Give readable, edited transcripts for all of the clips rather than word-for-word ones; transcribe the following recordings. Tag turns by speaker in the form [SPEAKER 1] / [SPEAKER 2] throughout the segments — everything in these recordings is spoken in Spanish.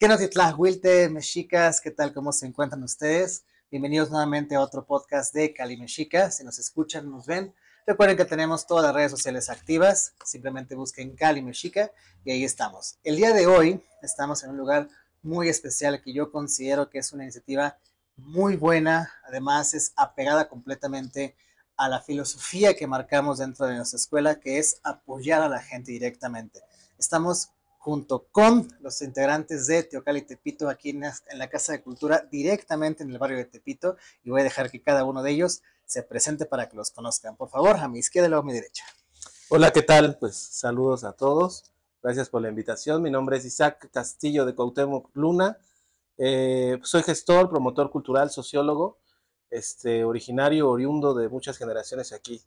[SPEAKER 1] Tenochtitlan, mexicas, ¿qué tal? ¿Cómo se encuentran ustedes? Bienvenidos nuevamente a otro podcast de Cali Mexica. Si nos escuchan, nos ven. Recuerden que tenemos todas las redes sociales activas. Simplemente busquen Cali Mexica y ahí estamos. El día de hoy estamos en un lugar muy especial que yo considero que es una iniciativa muy buena. Además, es apegada completamente a la filosofía que marcamos dentro de nuestra escuela, que es apoyar a la gente directamente. Estamos junto con los integrantes de Teocali Tepito aquí en la Casa de Cultura, directamente en el barrio de Tepito, y voy a dejar que cada uno de ellos se presente para que los conozcan. Por favor, a mi izquierda y luego a mi derecha.
[SPEAKER 2] Hola, ¿qué tal? Pues saludos a todos. Gracias por la invitación. Mi nombre es Isaac Castillo de Cuauhtémoc Luna. Soy gestor, promotor cultural, sociólogo, originario, oriundo de muchas generaciones aquí,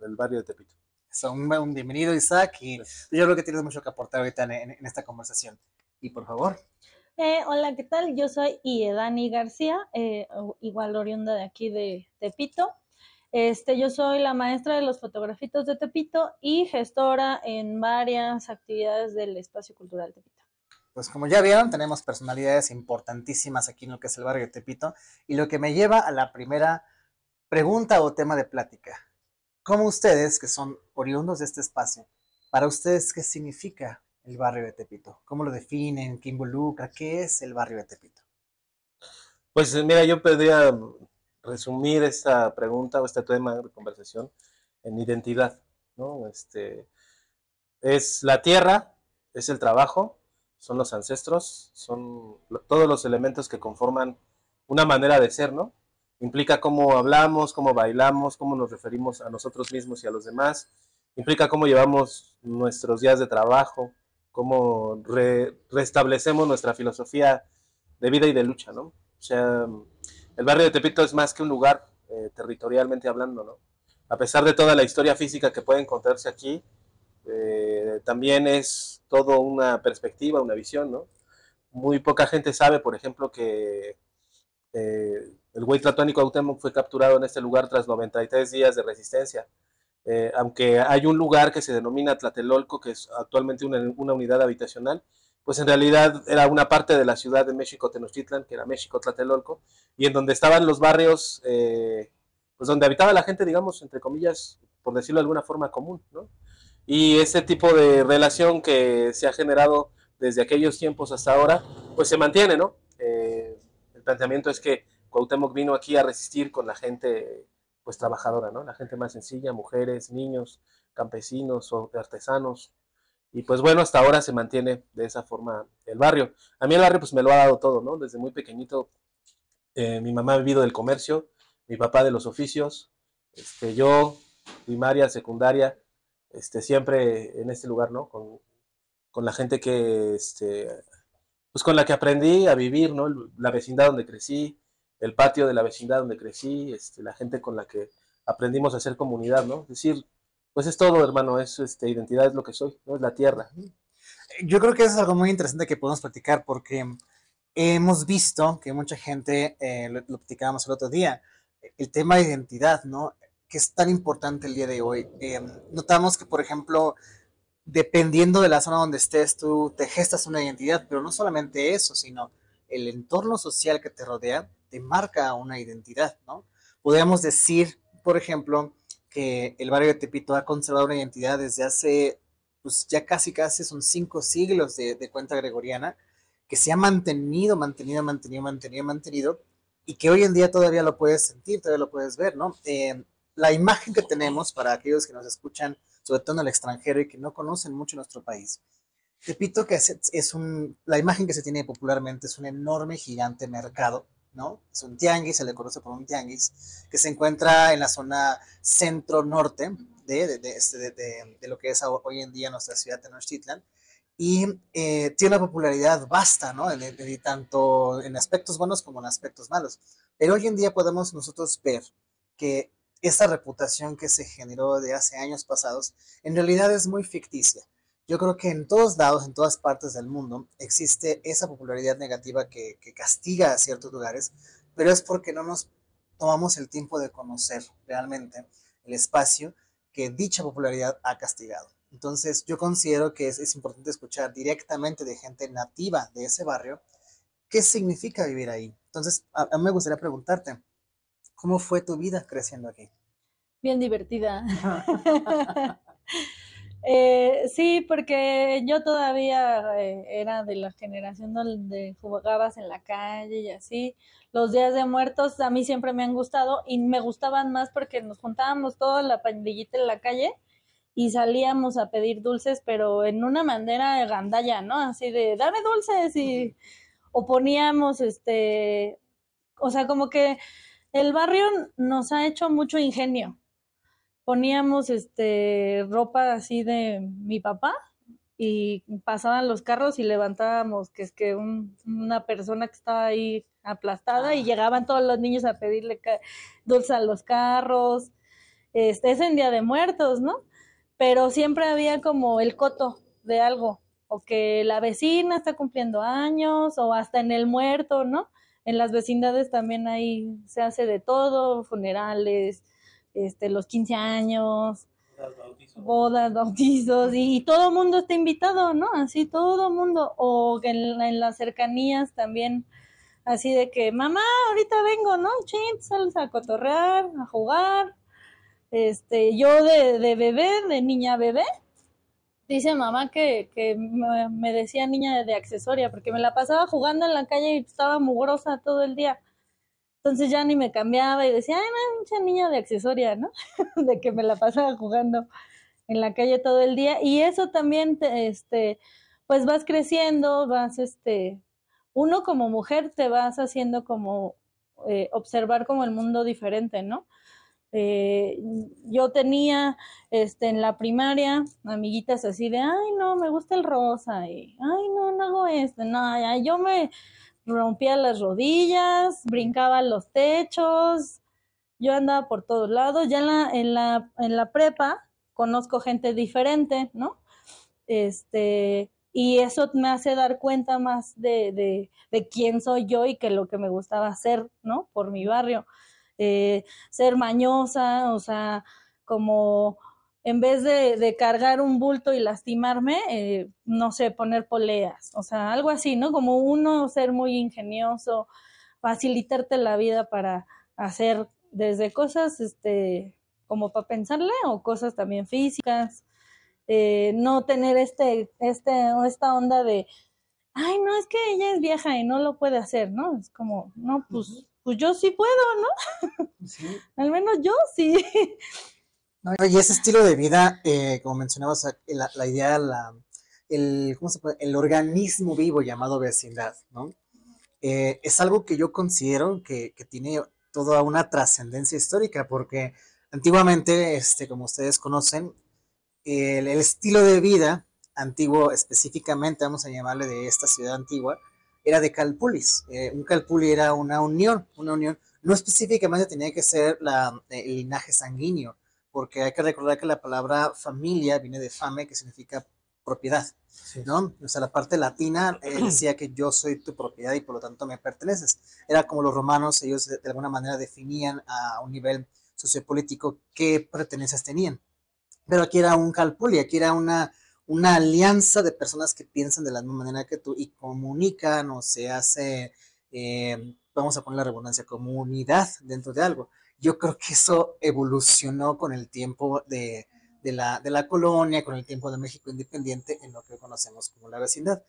[SPEAKER 2] del barrio de Tepito.
[SPEAKER 1] Un bienvenido, Isaac, y yo creo que tienes mucho que aportar ahorita en esta conversación. Y por favor.
[SPEAKER 3] Hola, ¿qué tal? Yo soy Iedani García, igual oriunda de aquí de Tepito. Yo soy la maestra de los fotografitos de Tepito y gestora en varias actividades del Espacio Cultural Tepito.
[SPEAKER 1] Pues como ya vieron, tenemos personalidades importantísimas aquí en lo que es el barrio de Tepito, y lo que me lleva a la primera pregunta o tema de plática. ¿Cómo ustedes, que son oriundos de este espacio, para ustedes qué significa el barrio de Tepito? ¿Cómo lo definen? ¿Qué involucra? ¿Qué es el barrio de Tepito?
[SPEAKER 2] Pues mira, yo podría resumir esta pregunta o este tema de conversación en identidad, ¿no? Es la tierra, es el trabajo, son los ancestros, son todos los elementos que conforman una manera de ser, ¿no? Implica cómo hablamos, cómo bailamos, cómo nos referimos a nosotros mismos y a los demás. Implica cómo llevamos nuestros días de trabajo, cómo restablecemos nuestra filosofía de vida y de lucha, ¿no? O sea, el barrio de Tepito es más que un lugar, territorialmente hablando, ¿no? A pesar de toda la historia física que puede encontrarse aquí, también es todo una perspectiva, una visión, ¿no? Muy poca gente sabe, por ejemplo, que el Huaytlatónico Cuauhtémoc fue capturado en este lugar tras 93 días de resistencia. Aunque hay un lugar que se denomina Tlatelolco, que es actualmente una unidad habitacional, pues en realidad era una parte de la ciudad de México Tenochtitlan, que era México Tlatelolco, y en donde estaban los barrios, pues donde habitaba la gente, digamos, entre comillas, por decirlo de alguna forma, común, ¿no? Y ese tipo de relación que se ha generado desde aquellos tiempos hasta ahora, pues se mantiene, ¿no? El planteamiento es que Cuauhtémoc vino aquí a resistir con la gente, pues trabajadora, ¿no? La gente más sencilla, mujeres, niños, campesinos o artesanos. Y pues bueno, hasta ahora se mantiene de esa forma el barrio. A mí el barrio pues me lo ha dado todo, ¿no? Desde muy pequeñito, mi mamá ha vivido del comercio, mi papá de los oficios, yo, primaria, secundaria, siempre en este lugar, ¿no? Con la gente que, pues con la que aprendí a vivir, ¿no? La vecindad donde crecí, el patio de la vecindad donde crecí, la gente con la que aprendimos a hacer comunidad, ¿no? Es decir, pues es todo, hermano, es identidad, es lo que soy, ¿no? Es la tierra.
[SPEAKER 1] Yo creo que eso es algo muy interesante que podemos platicar porque hemos visto que mucha gente, lo platicábamos el otro día, el tema de identidad, ¿no? Que es tan importante el día de hoy. Notamos que, por ejemplo, dependiendo de la zona donde estés, tú te gestas una identidad, pero no solamente eso, sino el entorno social que te rodea te marca una identidad, ¿no? Podríamos decir, por ejemplo, que el barrio de Tepito ha conservado una identidad desde hace, pues ya casi son 5 siglos de cuenta gregoriana, que se ha mantenido, y que hoy en día todavía lo puedes sentir, todavía lo puedes ver, ¿no? La imagen que tenemos para aquellos que nos escuchan, sobre todo en el extranjero y que no conocen mucho nuestro país. Tepito, que la imagen que se tiene popularmente es un enorme, gigante mercado, ¿no? Es un tianguis, se le conoce por un tianguis, que se encuentra en la zona centro-norte de lo que es hoy en día nuestra ciudad de Tenochtitlan, y tiene una popularidad vasta, ¿no? Tanto en aspectos buenos como en aspectos malos. Pero hoy en día podemos nosotros ver que esa reputación que se generó de hace años pasados, en realidad es muy ficticia. Yo creo que en todos lados, en todas partes del mundo, existe esa popularidad negativa que castiga a ciertos lugares, pero es porque no nos tomamos el tiempo de conocer realmente el espacio que dicha popularidad ha castigado. Entonces, yo considero que es importante escuchar directamente de gente nativa de ese barrio qué significa vivir ahí. Entonces, a mí me gustaría preguntarte, ¿cómo fue tu vida creciendo aquí?
[SPEAKER 3] Bien divertida. Sí, porque yo todavía era de la generación donde jugabas en la calle y así. Los días de muertos a mí siempre me han gustado y me gustaban más porque nos juntábamos toda la pandillita en la calle y salíamos a pedir dulces, pero en una manera gandalla, ¿no? Así de, dame dulces y o poníamos o sea, como que el barrio nos ha hecho mucho ingenio. Poníamos ropa así de mi papá y pasaban los carros y levantábamos que es que una persona que estaba ahí aplastada y llegaban todos los niños a pedirle dulce a los carros. Es en Día de Muertos, ¿no? Pero siempre había como el coto de algo, o que la vecina está cumpliendo años, o hasta en el muerto, ¿no? En las vecindades también ahí se hace de todo, funerales, los 15 años, bodas, bautizos, y todo el mundo está invitado, ¿no? Así todo el mundo, o que en las cercanías también, así de que, mamá, ahorita vengo, ¿no? Chin, sales a cotorrear, a jugar. Yo de bebé, de niña bebé, dice mamá que me decía niña de accesoria, porque me la pasaba jugando en la calle y estaba mugrosa todo el día. Entonces ya ni me cambiaba y decía, ay, no, mucha niña de accesoria, ¿no? De que me la pasaba jugando en la calle todo el día. Y eso también, pues vas creciendo, uno como mujer te vas haciendo como observar como el mundo diferente, ¿no? Eh, yo tenía en la primaria amiguitas así de, ay, no, me gusta el rosa, y, ay, no, no hago esto, no, ya, yo me rompía las rodillas, brincaba los techos, yo andaba por todos lados, ya en la prepa conozco gente diferente, ¿no? Y eso me hace dar cuenta más de quién soy yo y que lo que me gustaba hacer, ¿no? Por mi barrio. Ser mañosa, o sea, como en vez de cargar un bulto y lastimarme, no sé, poner poleas, o sea, algo así, ¿no? Como uno ser muy ingenioso, facilitarte la vida para hacer desde cosas, como para pensarle, o cosas también físicas, no tener esta onda de, ay, no, es que ella es vieja y no lo puede hacer, ¿no? Es como, no, pues yo sí puedo, ¿no?
[SPEAKER 1] Sí.
[SPEAKER 3] Al menos yo sí.
[SPEAKER 1] No, y ese estilo de vida, como mencionabas, la idea, ¿cómo se puede? El organismo vivo llamado vecindad, ¿no? Es algo que yo considero que tiene toda una trascendencia histórica, porque antiguamente, como ustedes conocen, el estilo de vida antiguo, específicamente, vamos a llamarle de esta ciudad antigua, era de calpulis. Un calpuli era una unión, no específicamente tenía que ser el linaje sanguíneo, porque hay que recordar que la palabra familia viene de fame, que significa propiedad, sí, ¿no? O sea, la parte latina decía que yo soy tu propiedad y por lo tanto me perteneces. Era como los romanos, ellos de alguna manera definían a un nivel sociopolítico qué pertenencias tenían. Pero aquí era un calpuli, aquí era una alianza de personas que piensan de la misma manera que tú y comunican o se hace, vamos a poner la redundancia, comunidad dentro de algo. Yo creo que eso evolucionó con el tiempo de la colonia, con el tiempo de México independiente, en lo que conocemos como la vecindad.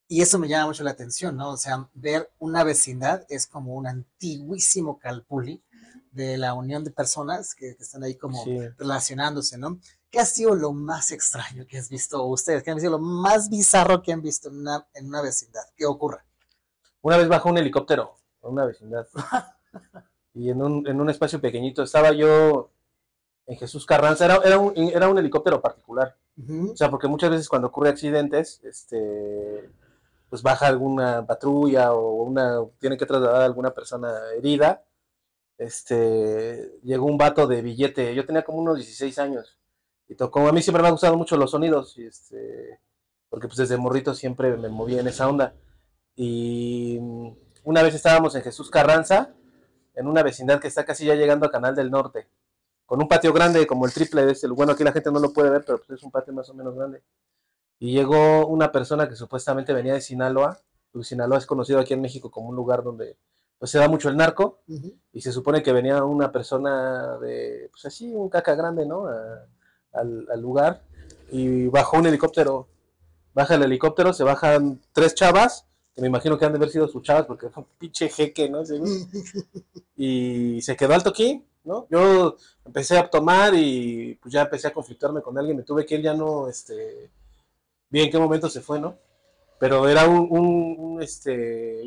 [SPEAKER 1] Y eso me llama mucho la atención, ¿no? O sea, ver una vecindad es como un antiguísimo calpuli de la unión de personas que están ahí como sí, relacionándose, ¿no? ¿Qué ha sido lo más extraño que has visto ustedes? ¿Qué ha sido lo más bizarro que han visto en una vecindad? ¿Qué ocurre?
[SPEAKER 2] Una vez bajó un helicóptero en una vecindad y en un espacio pequeñito estaba yo en Jesús Carranza, era un helicóptero particular. O sea, porque muchas veces cuando ocurre accidentes, pues baja alguna patrulla o tiene que trasladar a alguna persona herida. Llegó un vato de billete, yo tenía como unos 16 años y tocó, a mí siempre me han gustado mucho los sonidos, porque pues desde morrito siempre me moví en esa onda. Y una vez estábamos en Jesús Carranza, en una vecindad que está casi ya llegando a Canal del Norte, con un patio grande como el triple de bueno, aquí la gente no lo puede ver, pero pues es un patio más o menos grande. Y llegó una persona que supuestamente venía de Sinaloa, porque Sinaloa es conocido aquí en México como un lugar donde pues se da mucho el narco, y se supone que venía una persona de, pues así, un caca grande, ¿no? Al lugar, y bajó un helicóptero, baja el helicóptero, se bajan 3 chavas, que me imagino que han de haber sido sus chavas, porque fue un pinche jeque, ¿no? Y se quedó al toquín, ¿no? Yo empecé a tomar y pues ya empecé a conflictuarme con alguien, me tuve que ir, ya no, vi en qué momento se fue, ¿no? Pero era un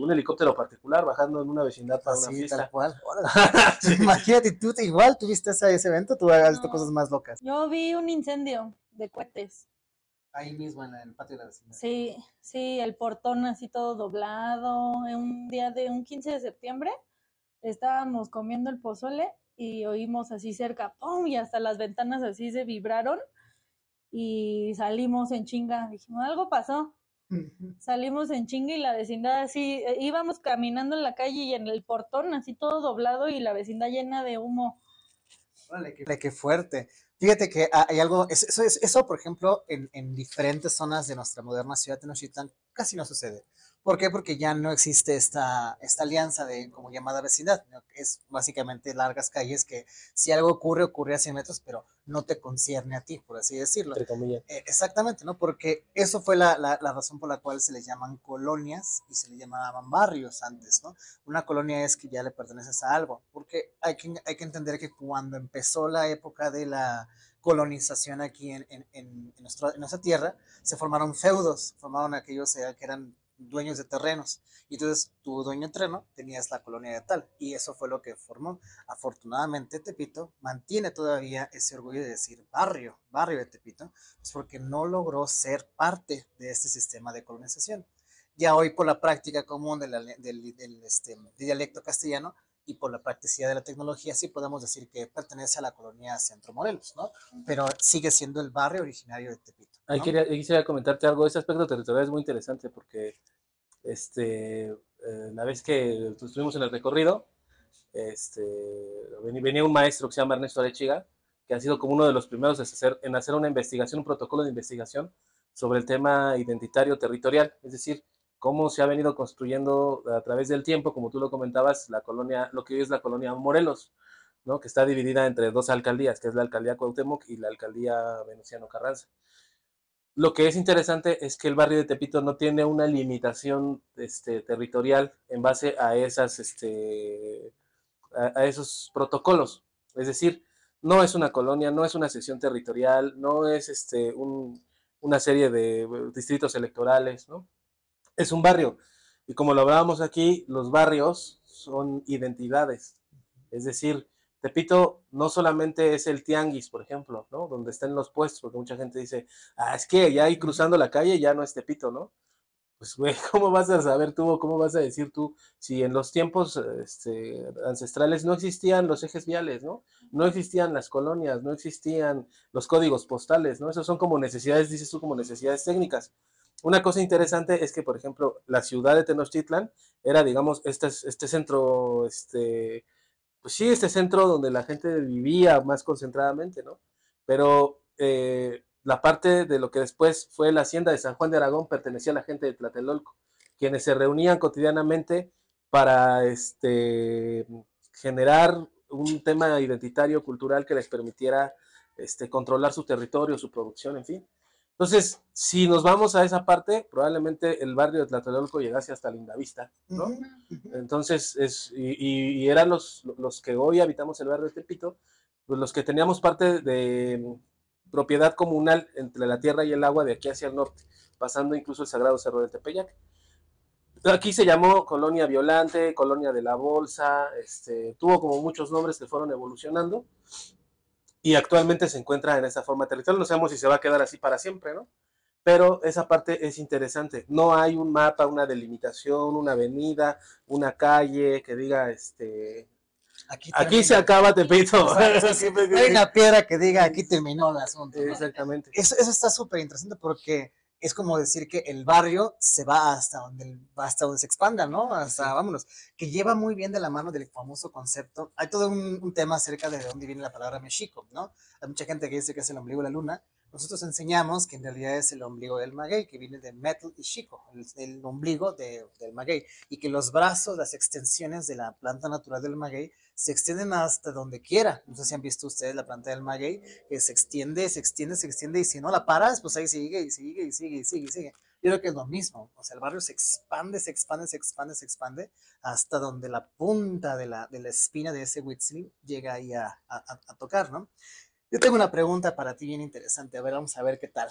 [SPEAKER 2] helicóptero particular bajando en una vecindad para una fiesta.
[SPEAKER 1] Tal cual. Sí. Imagínate, tú igual tuviste ese evento, tú has visto cosas más locas.
[SPEAKER 3] Yo vi un incendio de cohetes.
[SPEAKER 1] Ahí mismo en el patio de la vecindad.
[SPEAKER 3] Sí, el portón así todo doblado. En un día de un 15 de septiembre estábamos comiendo el pozole y oímos así cerca, ¡pum! Y hasta las ventanas así se vibraron y salimos en chinga. Dijimos, algo pasó. Salimos en chinga y la vecindad así, íbamos caminando en la calle y en el portón así todo doblado y la vecindad llena de humo.
[SPEAKER 1] Vale, qué fuerte. Fíjate que hay algo, eso por ejemplo, en diferentes zonas de nuestra moderna ciudad de Tenochtitlan casi no sucede. ¿Por qué? Porque ya no existe esta alianza de como llamada vecindad, ¿no? Es básicamente largas calles que si algo ocurre a 100 metros, pero no te concierne a ti, por así decirlo.
[SPEAKER 2] Entre comillas.
[SPEAKER 1] Exactamente, ¿no? Porque eso fue la razón por la cual se les llaman colonias y se les llamaban barrios antes, ¿no? Una colonia es que ya le perteneces a algo, porque hay que entender que cuando empezó la época de la colonización aquí en nuestra tierra, se formaron feudos, formaron aquellos que eran dueños de terrenos, y entonces tu dueño de terreno tenías la colonia de tal, y eso fue lo que formó. Afortunadamente Tepito mantiene todavía ese orgullo de decir barrio de Tepito, pues porque no logró ser parte de este sistema de colonización. Ya hoy por la práctica común del dialecto castellano y por la practicidad de la tecnología, sí podemos decir que pertenece a la colonia Centro Morelos, ¿no? Pero sigue siendo el barrio originario de Tepito, ¿no?
[SPEAKER 2] Ahí quisiera comentarte algo. Ese aspecto territorial es muy interesante porque la vez que estuvimos en el recorrido, venía un maestro que se llama Ernesto Arechiga, que ha sido como uno de los primeros en hacer una investigación, un protocolo de investigación sobre el tema identitario territorial, es decir, cómo se ha venido construyendo a través del tiempo, como tú lo comentabas, la colonia, lo que hoy es la colonia Morelos, ¿no? Que está dividida entre 2 alcaldías, que es la alcaldía Cuauhtémoc y la alcaldía Venustiano Carranza. Lo que es interesante es que el barrio de Tepito no tiene una limitación territorial en base a esos protocolos. Es decir, no es una colonia, no es una sección territorial, no es una serie de distritos electorales, ¿no? Es un barrio. Y como lo hablábamos aquí, los barrios son identidades. Es decir, Tepito no solamente es el tianguis, por ejemplo, ¿no? Donde están los puestos, porque mucha gente dice, es que ya ahí cruzando la calle ya no es Tepito, ¿no? Pues, güey, ¿cómo vas a saber tú o cómo vas a decir tú si en los tiempos ancestrales no existían los ejes viales, ¿no? No existían las colonias, no existían los códigos postales, ¿no? Esos son como necesidades, dices tú, como necesidades técnicas. Una cosa interesante es que, por ejemplo, la ciudad de Tenochtitlan era, digamos, este centro, pues sí, este centro donde la gente vivía más concentradamente, ¿no? Pero la parte de lo que después fue la hacienda de San Juan de Aragón pertenecía a la gente de Tlatelolco, quienes se reunían cotidianamente para generar un tema identitario, cultural que les permitiera controlar su territorio, su producción, en fin. Entonces, si nos vamos a esa parte, probablemente el barrio de Tlatelolco llegase hasta Lindavista, ¿no? Entonces, y eran los que hoy habitamos el barrio de Tepito, pues los que teníamos parte de propiedad comunal entre la tierra y el agua de aquí hacia el norte, pasando incluso el Sagrado Cerro del Tepeyac. Aquí se llamó Colonia Violante, Colonia de la Bolsa, tuvo como muchos nombres que fueron evolucionando, y actualmente se encuentra en esa forma territorial. No sabemos si se va a quedar así para siempre, ¿no? Pero esa parte es interesante. No hay un mapa, una delimitación, una avenida, una calle que diga, aquí se acaba Tepito.
[SPEAKER 1] Hay una piedra que diga aquí terminó el asunto, ¿no?
[SPEAKER 2] Exactamente.
[SPEAKER 1] Eso está súper interesante porque es como decir que el barrio se va hasta donde se expanda, ¿no? Hasta, vámonos, que lleva muy bien de la mano del famoso concepto. Hay todo un tema acerca de dónde viene la palabra Mexico, ¿no? Hay mucha gente que dice que es el ombligo de la luna. Nosotros enseñamos que en realidad es el ombligo del maguey, que viene de metal y chico, el ombligo del maguey, y que los brazos, las extensiones de la planta natural del maguey se extienden hasta donde quiera. No sé si han visto ustedes la planta del maguey, que se extiende, se extiende, se extiende, y si no la paras, pues ahí sigue, y sigue, y sigue, y sigue, y sigue. Yo creo que es lo mismo. O sea, el barrio se expande, se expande, se expande, se expande, hasta donde la punta de la espina de ese huitzil llega ahí a tocar, ¿no? Yo tengo una pregunta para ti bien interesante. A ver, vamos a ver qué tal.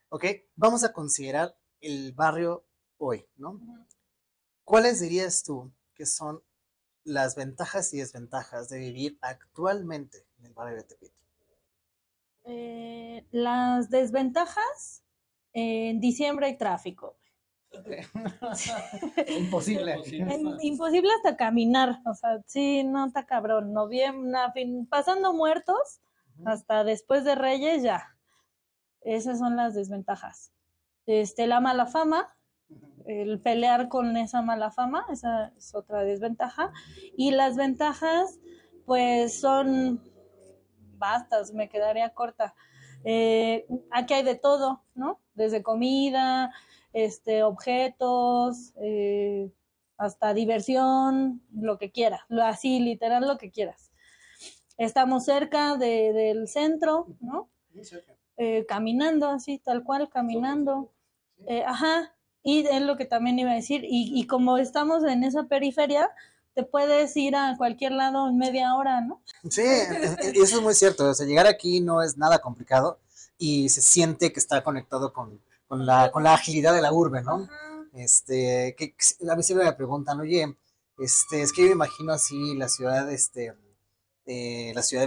[SPEAKER 1] Ok, vamos a considerar el barrio hoy, ¿no? ¿Cuáles dirías tú que son las ventajas y desventajas de vivir actualmente en el barrio de Tepito?
[SPEAKER 3] Las desventajas, en diciembre hay tráfico.
[SPEAKER 1] Imposible.
[SPEAKER 3] Imposible hasta caminar, o sea, sí, no está cabrón. Noviembre, pasando muertos, hasta después de Reyes ya. Esas son las desventajas. La mala fama, el pelear con esa mala fama, esa es otra desventaja. Y las ventajas, pues son bastas, me quedaría corta. Aquí hay de todo, ¿no? Desde comida, objetos, hasta diversión, lo que quieras, así literal lo que quieras. Estamos cerca del centro, ¿no? Caminando, así, tal cual, caminando. Ajá, y es lo que también iba a decir, y como estamos en esa periferia, te puedes ir a cualquier lado en media hora, ¿no?
[SPEAKER 1] Sí, y eso es muy cierto. O sea, llegar aquí no es nada complicado y se siente que está conectado con la agilidad de la urbe, ¿no? Que a mí siempre me preguntan, oye, es que yo me imagino así la ciudad de,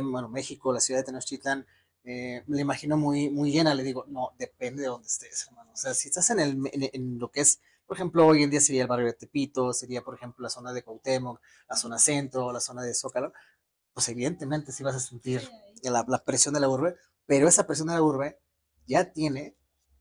[SPEAKER 1] bueno, México, la ciudad de Tenochtitlan, me la imagino muy, muy llena. Le digo, no, depende de dónde estés, hermano. O sea, si estás en lo que es, por ejemplo, hoy en día sería el barrio de Tepito, sería, por ejemplo, la zona de Cuauhtémoc, la zona centro, la zona de Zócalo, pues evidentemente sí vas a sentir la presión de la urbe, pero esa presión de la urbe ya tiene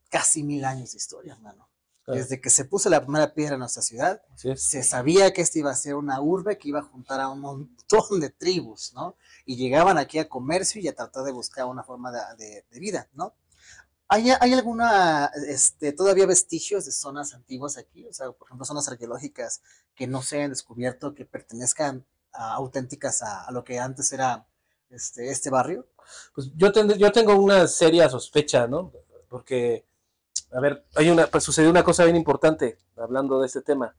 [SPEAKER 1] casi 1000 años de historia, hermano.
[SPEAKER 2] Claro.
[SPEAKER 1] Desde que se puso la primera piedra en nuestra ciudad, se sabía que esta iba a ser una urbe que iba a juntar a un montón de tribus, ¿no? Y llegaban aquí a comercio y a tratar de buscar una forma de vida, ¿no? ¿Hay alguna, todavía vestigios de zonas antiguas aquí? O sea, por ejemplo, zonas arqueológicas que no se hayan descubierto, que pertenezcan auténticas a lo que antes era este barrio.
[SPEAKER 2] Pues yo tengo una seria sospecha, ¿no? Porque, a ver, pues sucedió una cosa bien importante hablando de este tema.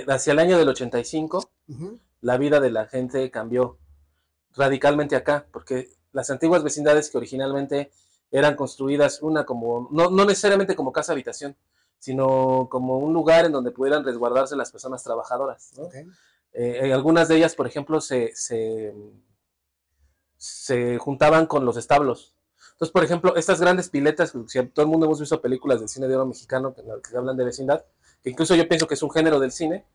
[SPEAKER 2] Hacia el año del 85, la vida de la gente cambió radicalmente acá, porque las antiguas vecindades que originalmente eran construidas no necesariamente como casa habitación, sino como un lugar en donde pudieran resguardarse las personas trabajadoras, ¿no?
[SPEAKER 1] Okay.
[SPEAKER 2] Algunas de ellas, por ejemplo, se juntaban con los establos. Entonces, por ejemplo, estas grandes piletas, si todo el mundo hemos visto películas del cine de oro mexicano que hablan de vecindad, que incluso yo pienso que es un género del cine,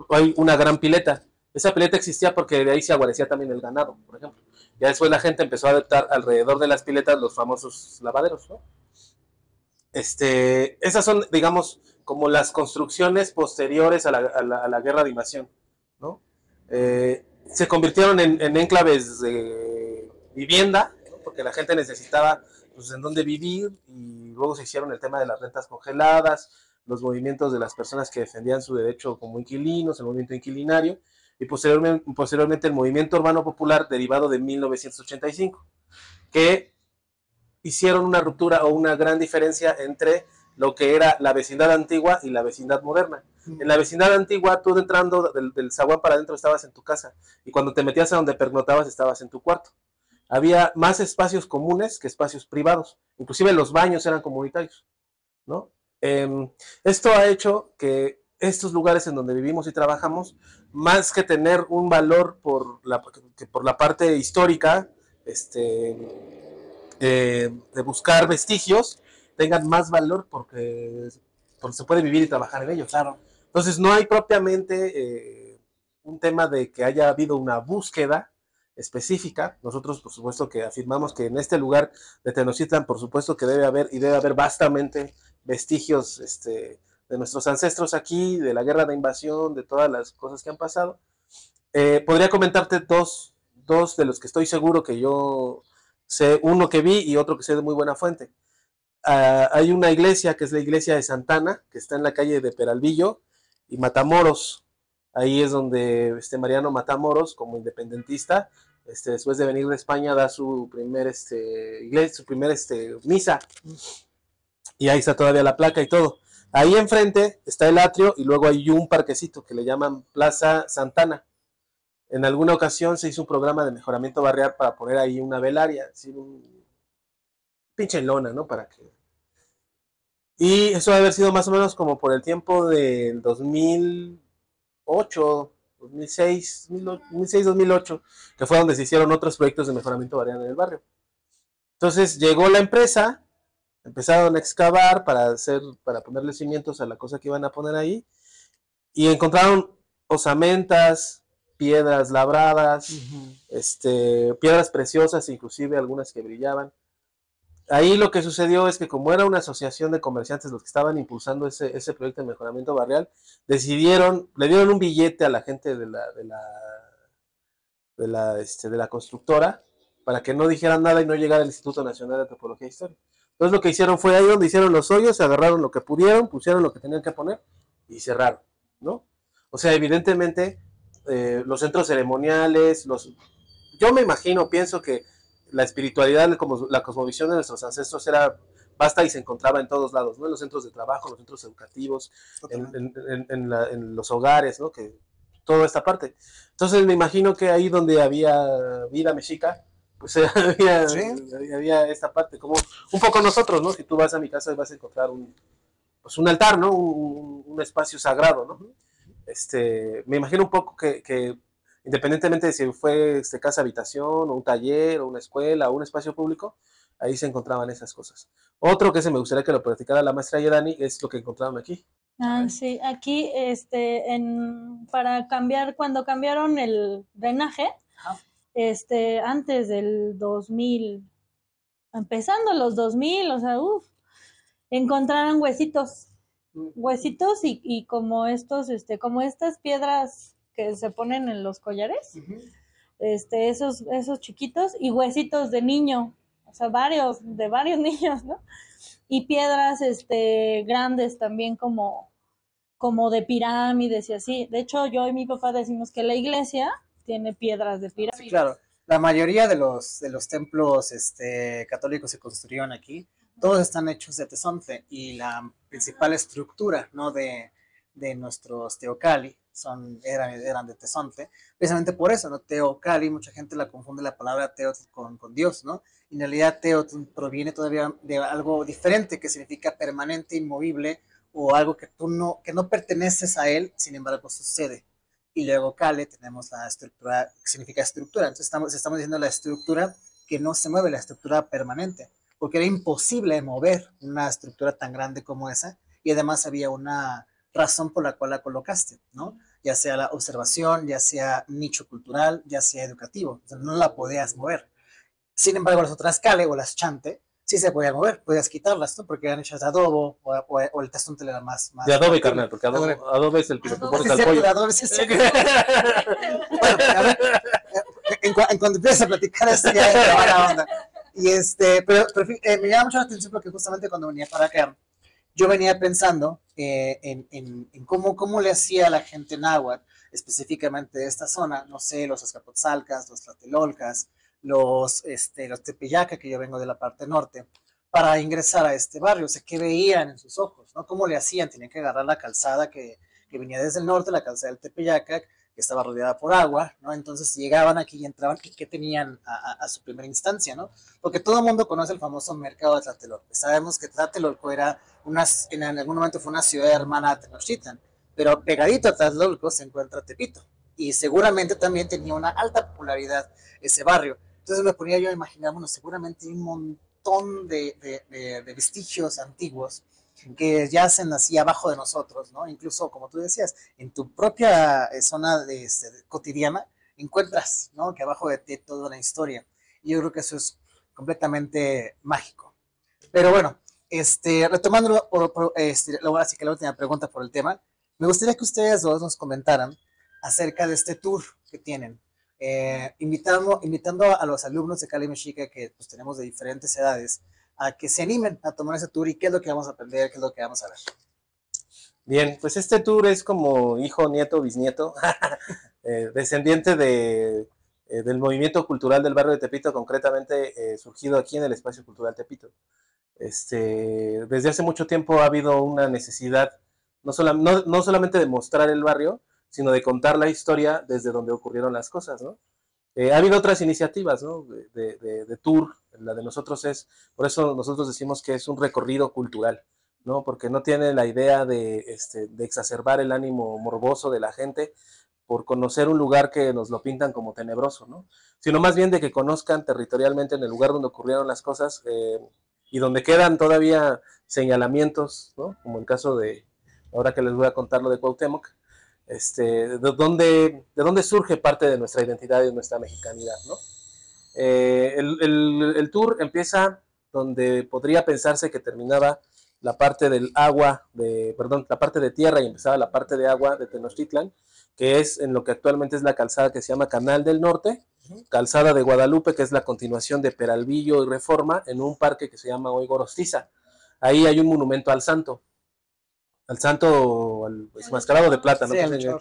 [SPEAKER 2] hay una gran pileta. Esa pileta existía porque de ahí se aguarecía también el ganado, por ejemplo. Ya después la gente empezó a adaptar alrededor de las piletas los famosos lavaderos, ¿no? Esas son, digamos, como las construcciones posteriores a la guerra de invasión, ¿no? Se convirtieron en enclaves de vivienda, ¿no? Porque la gente necesitaba, pues, en dónde vivir, y luego se hicieron el tema de las rentas congeladas, los movimientos de las personas que defendían su derecho como inquilinos, el movimiento inquilinario, y posteriormente el movimiento urbano popular derivado de 1985, que hicieron una ruptura o una gran diferencia entre lo que era la vecindad antigua y la vecindad moderna. En la vecindad antigua, tú entrando del zaguán para adentro estabas en tu casa, y cuando te metías a donde pernoctabas estabas en tu cuarto. Había más espacios comunes que espacios privados, inclusive los baños eran comunitarios, ¿no? Esto ha hecho que estos lugares en donde vivimos y trabajamos, más que tener un valor por la parte histórica, de buscar vestigios, tengan más valor porque se puede vivir y trabajar en ellos.
[SPEAKER 1] Claro.
[SPEAKER 2] Entonces no hay propiamente un tema de que haya habido una búsqueda específica. Nosotros, por supuesto, que afirmamos que en este lugar de Tenochtitlan, por supuesto que debe haber vastamente vestigios de nuestros ancestros aquí, de la guerra de invasión, de todas las cosas que han pasado. Podría comentarte dos de los que estoy seguro que yo sé, uno que vi y otro que sé de muy buena fuente. Hay una iglesia que es la iglesia de Santana, que está en la calle de Peralvillo y Matamoros. Ahí es donde Mariano Matamoros, como independentista, después de venir de España, da su primer misa. Y ahí está todavía la placa y todo. Ahí enfrente está el atrio y luego hay un parquecito que le llaman Plaza Santana. En alguna ocasión se hizo un programa de mejoramiento barrial para poner ahí una velaria, así un pinche lona, ¿no? Para que... Y eso debe haber sido más o menos como por el tiempo del 2008, 2006, 2008, que fue donde se hicieron otros proyectos de mejoramiento barrial en el barrio. Entonces llegó la empresa, empezaron a excavar para ponerle cimientos a la cosa que iban a poner ahí, y encontraron osamentas, piedras labradas, piedras preciosas, inclusive algunas que brillaban. Ahí lo que sucedió es que como era una asociación de comerciantes los que estaban impulsando ese proyecto de mejoramiento barrial, le dieron un billete a la gente de la constructora para que no dijeran nada y no llegara al Instituto Nacional de Antropología e Historia. Entonces lo que hicieron fue ahí donde hicieron los hoyos, se agarraron lo que pudieron, pusieron lo que tenían que poner y cerraron, ¿no? O sea, evidentemente los centros ceremoniales, yo me imagino, pienso que la espiritualidad, la cosmovisión de nuestros ancestros era vasta y se encontraba en todos lados, ¿no? En los centros de trabajo, en los centros educativos, en los hogares, ¿no? Que toda esta parte. Entonces me imagino que ahí donde había vida mexica, pues había esta parte, como un poco nosotros, ¿no? Si tú vas a mi casa vas a encontrar un altar, ¿no? Un espacio sagrado, ¿no? Me imagino un poco que independientemente de si fue casa habitación o un taller o una escuela o un espacio público, ahí se encontraban esas cosas. Otro que me gustaría que lo platicara la maestra Yedani es lo que encontraron aquí.
[SPEAKER 3] Sí, aquí cuando cambiaron el drenaje, antes del 2000, empezando los 2000, o sea, encontraron huesitos y como como estas piedras que se ponen en los collares, esos chiquitos y huesitos de niño, o sea, de varios niños, ¿no? Y piedras grandes también como de pirámides y así. De hecho, yo y mi papá decimos que la iglesia tiene piedras de pirámides.
[SPEAKER 1] Sí, claro. La mayoría de los templos católicos se construyeron aquí. Todos están hechos de tezontle y la principal estructura, ¿no? de nuestros teocalli eran de tezontle. Precisamente por eso, ¿no? Teocalli, mucha gente la confunde la palabra teotl con Dios, ¿no? Y en realidad teotl proviene todavía de algo diferente que significa permanente, inmovible, o algo que no perteneces a él, sin embargo sucede. Y luego Cale tenemos la estructura, que significa estructura. Entonces estamos diciendo la estructura que no se mueve, la estructura permanente, porque era imposible mover una estructura tan grande como esa, y además había una razón por la cual la colocaste, ¿no? Ya sea la observación, ya sea nicho cultural, ya sea educativo. O sea, no la podías mover. Sin embargo, las otras Cale o las Chante sí se podían mover, podías quitarlas, ¿no? Porque eran hechas de adobo o el tezontle era más
[SPEAKER 2] de adobe, carnal, porque adobe es el que le pones al pollo.
[SPEAKER 1] Adobe, sí, bueno, a ver, en cuando empiezas a platicar esto ya te va la onda. Y pero me llama mucho la atención porque justamente cuando venía para acá, yo venía pensando en cómo le hacía a la gente náhuatl, específicamente de esta zona, no sé, los azcapotzalcas, los tlatelolcas, los tepeyaca, que yo vengo de la parte norte, para ingresar a este barrio. O sea, ¿qué veían en sus ojos? ¿No? ¿Cómo le hacían? Tenían que agarrar la calzada que venía desde el norte, la calzada del Tepeyaca, que estaba rodeada por agua, ¿no? Entonces llegaban aquí y entraban, ¿qué tenían a su primera instancia, ¿no? Porque todo el mundo conoce el famoso mercado de Tlatelolco. Sabemos que Tlatelolco en algún momento fue una ciudad hermana de Tenochtitlan, pero pegadito a Tlatelolco se encuentra Tepito, y seguramente también tenía una alta popularidad ese barrio. Entonces me ponía yo a imaginar, bueno, seguramente hay un montón de vestigios antiguos que yacen así abajo de nosotros, ¿no? Incluso, como tú decías, en tu propia zona cotidiana, encuentras, ¿no? Que abajo de ti toda una historia. Y yo creo que eso es completamente mágico. Pero bueno, retomando ahora sí que la última pregunta por el tema, me gustaría que ustedes dos nos comentaran acerca de este tour que tienen. Invitando a los alumnos de Cali Mexica que pues, tenemos de diferentes edades a que se animen a tomar ese tour y qué es lo que vamos a aprender, qué es lo que vamos a ver.
[SPEAKER 2] Bien, pues este tour es como hijo, nieto, bisnieto, descendiente del movimiento cultural del barrio de Tepito, concretamente surgido aquí en el Espacio Cultural Tepito. Desde hace mucho tiempo ha habido una necesidad no solamente de mostrar el barrio, sino de contar la historia desde donde ocurrieron las cosas, ¿no? Ha habido otras iniciativas, ¿no? De tour, la de nosotros por eso nosotros decimos que es un recorrido cultural, ¿no? Porque no tiene la idea de exacerbar el ánimo morboso de la gente por conocer un lugar que nos lo pintan como tenebroso, ¿no? Sino más bien de que conozcan territorialmente en el lugar donde ocurrieron las cosas y donde quedan todavía señalamientos, ¿no? Como el caso ahora que les voy a contar lo de Cuauhtémoc, de dónde surge parte de nuestra identidad y de nuestra mexicanidad, ¿no? El tour empieza donde podría pensarse que terminaba la parte del agua, la parte de tierra y empezaba la parte de agua de Tenochtitlan, que es en lo que actualmente es la calzada que se llama Canal del Norte, calzada de Guadalupe, que es la continuación de Peralvillo y Reforma, en un parque que se llama hoy Gorostiza. Ahí hay un monumento al santo, al enmascarado de plata, ¿no?
[SPEAKER 1] Sí, el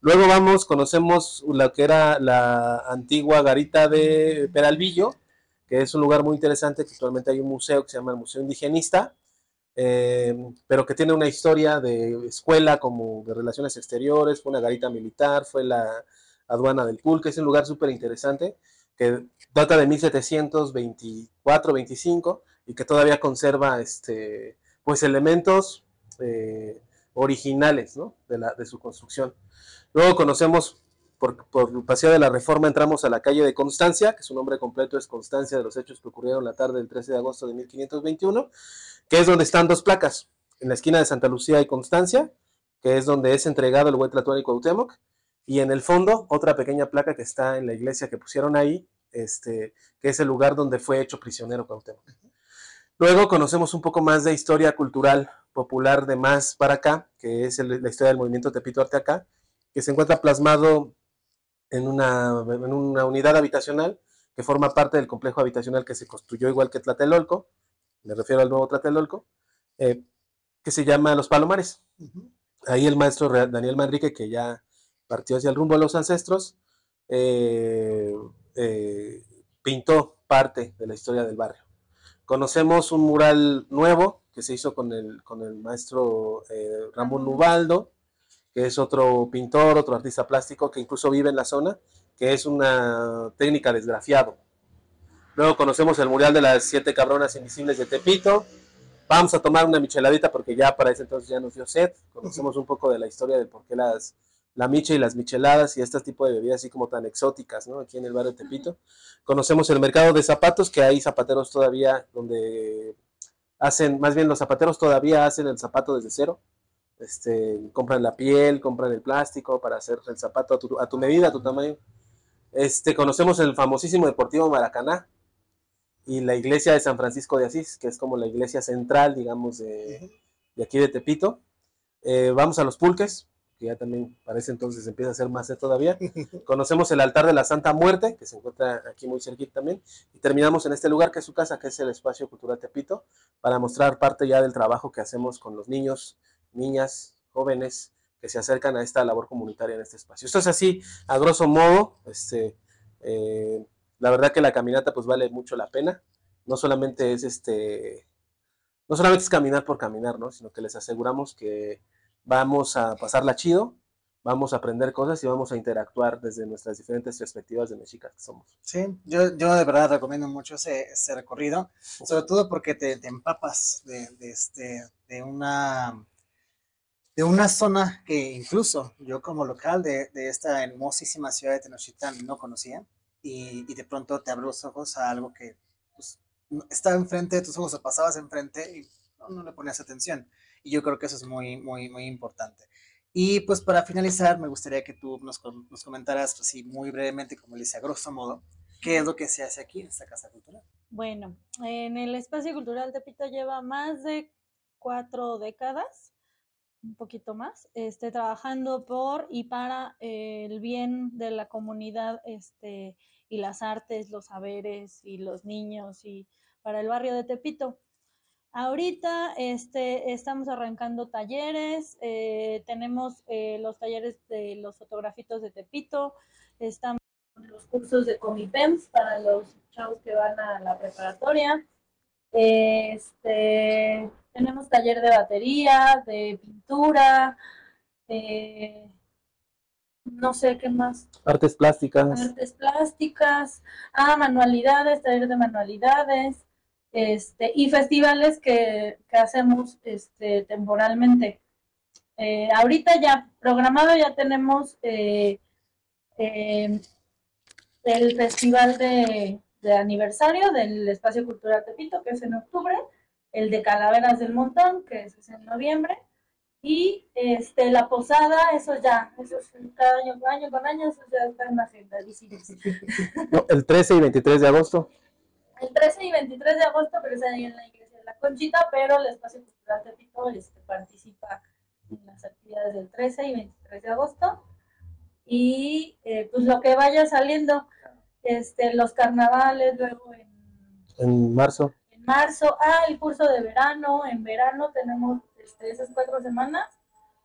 [SPEAKER 2] Luego conocemos lo que era la antigua garita de Peralvillo, que es un lugar muy interesante, que actualmente hay un museo que se llama el Museo Indigenista, pero que tiene una historia de escuela, como de relaciones exteriores, fue una garita militar, fue la aduana del Pulque, es un lugar súper interesante, que data de 1724-25 y que todavía conserva pues elementos originales, ¿no? de su construcción. Luego conocemos, por Paseo de la Reforma, entramos a la calle de Constancia, que su nombre completo es Constancia de los hechos que ocurrieron la tarde del 13 de agosto de 1521, que es donde están dos placas, en la esquina de Santa Lucía y Constancia, que es donde es entregado el Huetlatoani Cuauhtémoc, y en el fondo otra pequeña placa que está en la iglesia que pusieron ahí, que es el lugar donde fue hecho prisionero Cuauhtémoc. Luego conocemos un poco más de historia cultural popular de más para acá, que es la historia del movimiento Tepito Arte Acá, que se encuentra plasmado en una unidad habitacional que forma parte del complejo habitacional que se construyó igual que Tlatelolco, me refiero al nuevo Tlatelolco, que se llama Los Palomares. Ahí el maestro Daniel Manrique, que ya partió hacia el rumbo de los ancestros, pintó parte de la historia del barrio. Conocemos un mural nuevo que se hizo con el maestro Ramón Ubaldo, que es otro pintor, otro artista plástico que incluso vive en la zona, que es una técnica de esgrafiado. Luego conocemos el mural de las 7 cabronas invisibles de Tepito. Vamos a tomar una micheladita porque ya para ese entonces ya nos dio sed. Conocemos un poco de la historia de por qué la miche y las micheladas y este tipo de bebidas así como tan exóticas, ¿no? Aquí en el barrio de Tepito. Conocemos el mercado de zapatos, que hay zapateros todavía donde más bien los zapateros todavía hacen el zapato desde cero. Compran la piel, compran el plástico para hacer el zapato a tu medida, a tu tamaño. Conocemos el famosísimo Deportivo Maracaná y la iglesia de San Francisco de Asís, que es como la iglesia central, digamos, de aquí de Tepito. Vamos a los Pulques, que ya también parece entonces empieza a ser más todavía. Conocemos el altar de la Santa Muerte, que se encuentra aquí muy cerquita también. Y terminamos en este lugar que es su casa, que es el Espacio Cultural Tepito, para mostrar parte ya del trabajo que hacemos con los niños, niñas, jóvenes que se acercan a esta labor comunitaria en este espacio. Esto es así, a grosso modo. La verdad que la caminata pues vale mucho la pena. No solamente es caminar por caminar, ¿no? Sino que les aseguramos que vamos a pasarla chido, vamos a aprender cosas y vamos a interactuar desde nuestras diferentes perspectivas de mexicas que somos.
[SPEAKER 1] Sí, yo de verdad recomiendo mucho ese recorrido, sobre todo porque te empapas de una zona que incluso yo como local de esta hermosísima ciudad de Tenochtitlan no conocía y de pronto te abre los ojos a algo que pues, estaba enfrente de tus ojos o pasabas enfrente y no le ponías atención. Y yo creo que eso es muy, muy, muy importante. Y pues para finalizar, me gustaría que tú nos comentaras así muy brevemente, como le decía, a grosso modo, qué es lo que se hace aquí en esta Casa Cultural.
[SPEAKER 3] Bueno, en el Espacio Cultural Tepito lleva más de 4 décadas, un poquito más, trabajando por y para el bien de la comunidad, y las artes, los saberes y los niños y para el barrio de Tepito. Ahorita estamos arrancando talleres, tenemos los talleres de los fotografitos de Tepito, estamos con los cursos de Comipems para los chavos que van a la preparatoria. Tenemos taller de batería, de pintura, no sé qué más.
[SPEAKER 2] Artes plásticas.
[SPEAKER 3] Artes plásticas, manualidades, taller de manualidades, y festivales que hacemos temporalmente. Ahorita ya programado ya tenemos eh, el festival de aniversario del Espacio Cultural Tepito, que es en octubre, el de Calaveras del Montón, que es en noviembre, y la posada, eso es cada año con año, eso ya está agendadísimo.
[SPEAKER 2] No, el 13 y 23 de agosto.
[SPEAKER 3] El 13 y 23 de agosto, pero es ahí en la iglesia de la Conchita, pero el Espacio Cultural Tepito participa en las actividades del 13 y 23 de agosto. Y pues lo que vaya saliendo, los carnavales, luego
[SPEAKER 2] En marzo.
[SPEAKER 3] en marzo, el curso de verano, en verano tenemos esas 4 semanas,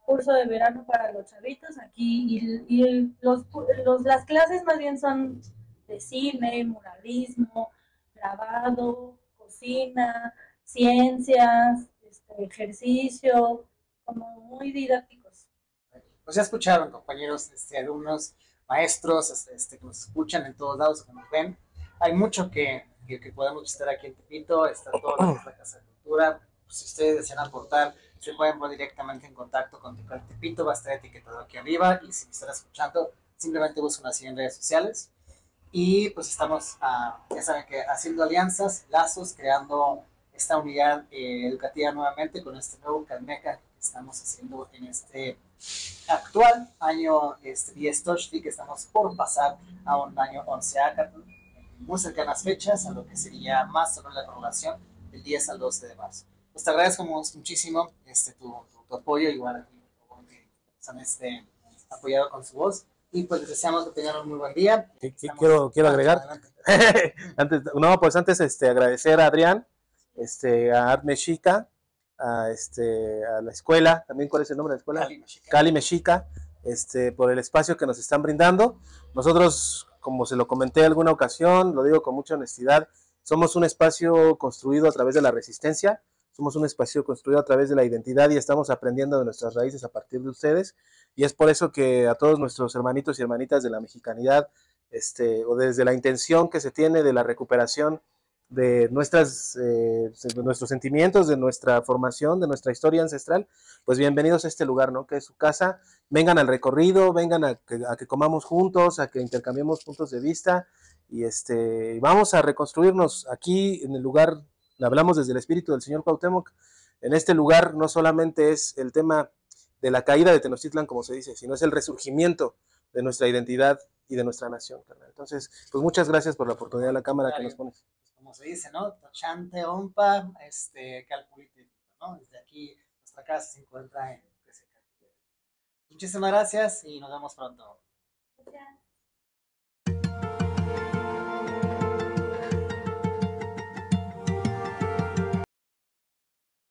[SPEAKER 3] curso de verano para los chavitos aquí, y las clases más bien son de cine, muralismo, grabado, cocina, ciencias, ejercicio, como muy didácticos.
[SPEAKER 1] Pues ya escucharon, compañeros, alumnos, maestros, que nos escuchan en todos lados, que nos ven. Hay mucho que podemos visitar aquí en Tepito, está todo lo que es la Casa de Cultura. Pues, si ustedes desean aportar, se pueden poner directamente en contacto con Tepito, va a estar etiquetado aquí arriba. Y si me están escuchando, simplemente buscan así en redes sociales. Y pues estamos, ya saben que haciendo alianzas, lazos, creando esta unidad educativa nuevamente con este nuevo CADMECA que estamos haciendo en este actual año 10 Toshti, que estamos por pasar a un año 11 Acatl, muy cercanas fechas a lo que sería más sobre la relación del 10 al 12 de marzo. Pues te agradezco muchísimo tu apoyo, igual aquí, que nos han apoyado con su voz. Y pues les deseamos que tengan un muy buen día.
[SPEAKER 2] Quiero agregar. Antes agradecer a Adrián, a Art Mexica, a la escuela, también cuál es el nombre de la escuela, Cali Mexica, por el espacio que nos están brindando. Nosotros, como se lo comenté alguna ocasión, lo digo con mucha honestidad, somos un espacio construido a través de la resistencia, somos un espacio construido a través de la identidad y estamos aprendiendo de nuestras raíces a partir de ustedes. Y es por eso que a todos nuestros hermanitos y hermanitas de la mexicanidad, o desde la intención que se tiene de la recuperación de nuestros sentimientos, de nuestra formación, de nuestra historia ancestral, pues bienvenidos a este lugar, ¿no? Que es su casa. Vengan al recorrido, vengan a que comamos juntos, a que intercambiemos puntos de vista y vamos a reconstruirnos aquí en el lugar. Hablamos desde el espíritu del señor Cuauhtémoc. En este lugar no solamente es el tema de la caída de Tenochtitlan, como se dice, sino es el resurgimiento de nuestra identidad y de nuestra nación, carnal. Entonces, pues muchas gracias por la oportunidad de la cámara que nos pones.
[SPEAKER 1] Como se dice, ¿no? Tochante Ompa, Calpulite, ¿no? Desde aquí, nuestra casa se encuentra en Muchísimas gracias y nos vemos pronto.
[SPEAKER 3] Gracias.